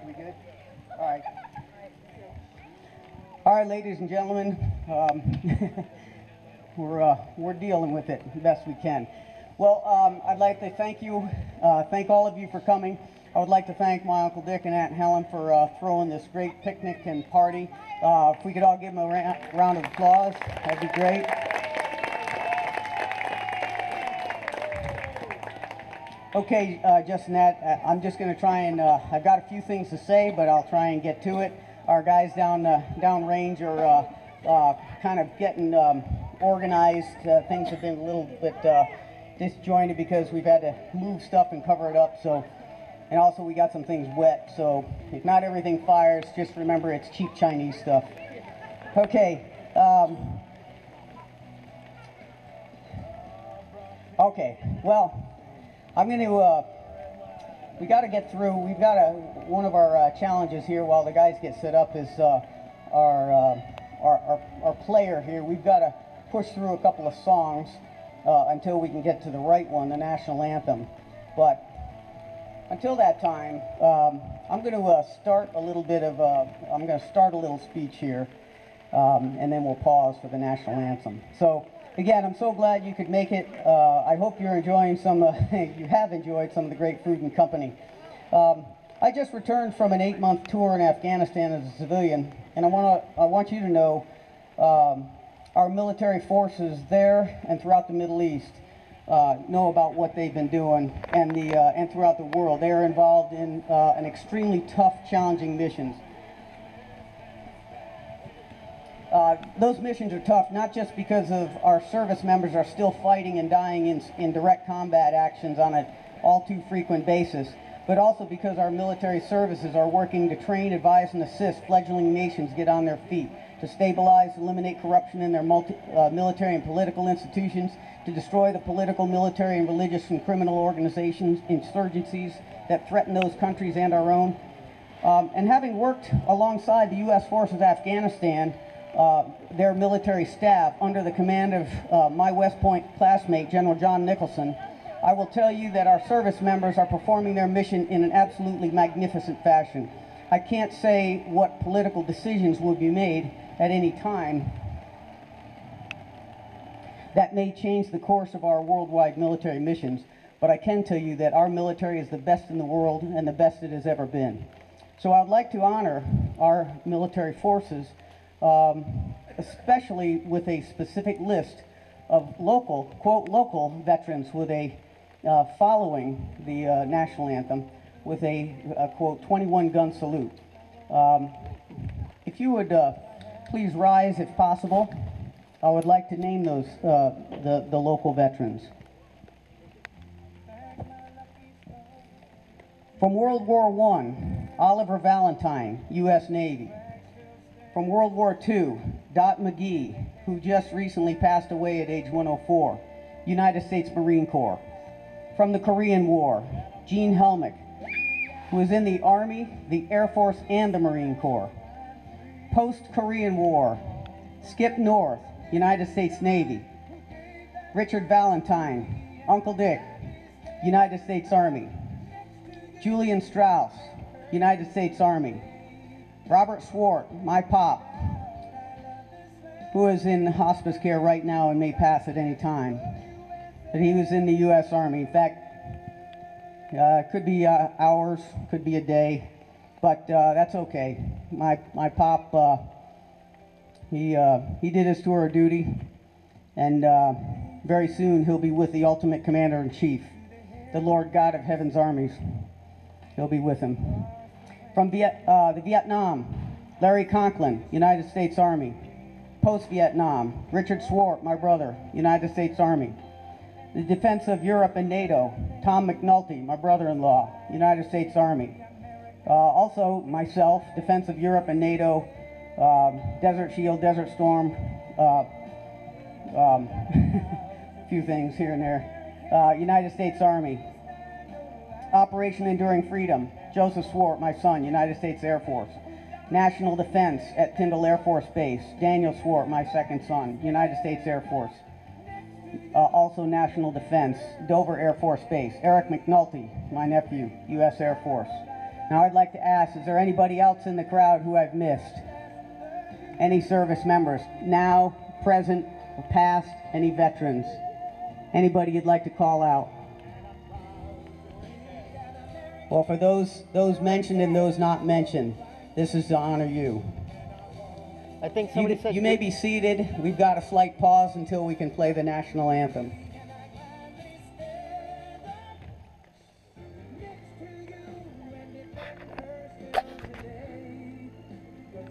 We good? All right. All right, ladies and gentlemen, we're dealing with it the best we can. Well, I'd like to thank all of you for coming. I would like to thank my Uncle Dick and Aunt Helen for throwing this great picnic and party. If we could all give them a round of applause, that'd be great. Okay, Justinette, I'm just going to try and, I've got a few things to say, but I'll try and get to it. Our guys downrange are kind of getting organized. Things have been a little bit disjointed because we've had to move stuff and cover it up. So, and also we got some things wet. So if not everything fires, just remember it's cheap Chinese stuff. Okay. Okay. Well, I'm going to. We got to get through. We've got one of our challenges here while the guys get set up is our player here. We've got to push through a couple of songs until we can get to the right one, the national anthem. But until that time, I'm going to start a little bit of I'm going to start a little speech here, and then we'll pause for the national anthem. So again, I'm so glad you could make it. I hope you're enjoying you have enjoyed some of the great food and company. I just returned from an 8-month tour in Afghanistan as a civilian, and I want you to know our military forces there and throughout the Middle East know about what they've been doing, and throughout the world. They are involved in an extremely tough, challenging missions. Those missions are tough, not just because of our service members are still fighting and dying in direct combat actions on an all too frequent basis, but also because our military services are working to train, advise, and assist fledgling nations get on their feet, to stabilize, eliminate corruption in their military and political institutions, to destroy the political, military, and religious and criminal organizations, insurgencies that threaten those countries and our own. And having worked alongside the U.S. forces Afghanistan, their military staff under the command of my West Point classmate, General John Nicholson, I will tell you that our service members are performing their mission in an absolutely magnificent fashion. I can't say what political decisions will be made at any time that may change the course of our worldwide military missions, but I can tell you that our military is the best in the world and the best it has ever been. So I would like to honor our military forces, especially with a specific list of local, quote, local veterans with a following the national anthem with a quote, 21-gun salute. If you would please rise if possible, I would like to name those, the local veterans. From World War I, Oliver Valentine, U.S. Navy. From World War II, Dot McGee, who just recently passed away at age 104, United States Marine Corps. From the Korean War, Gene Helmick, who was in the Army, the Air Force, and the Marine Corps. Post-Korean War, Skip North, United States Navy. Richard Valentine, Uncle Dick, United States Army. Julian Strauss, United States Army. Robert Swart, my pop, who is in hospice care right now and may pass at any time. But he was in the U.S. Army. In fact, it could be hours, could be a day, but that's okay. My pop, he did his tour of duty, and very soon he'll be with the ultimate commander-in-chief, the Lord God of Heaven's armies. He'll be with him. From the Vietnam, Larry Conklin, United States Army. Post-Vietnam, Richard Swart, my brother, United States Army. The Defense of Europe and NATO, Tom McNulty, my brother-in-law, United States Army. Also, myself, Defense of Europe and NATO, Desert Shield, Desert Storm, a few things here and there. United States Army. Operation Enduring Freedom, Joseph Swart, my son, United States Air Force. National Defense at Tyndall Air Force Base, Daniel Swart, my second son, United States Air Force. also National Defense, Dover Air Force Base. Eric McNulty, my nephew, U.S. Air Force. Now I'd like to ask, is there anybody else in the crowd who I've missed? Any service members, now, present, or past, any veterans? Anybody you'd like to call out? Well, for those mentioned and those not mentioned, this is to honor you. I think somebody said you may be seated. We've got a slight pause until we can play the national anthem.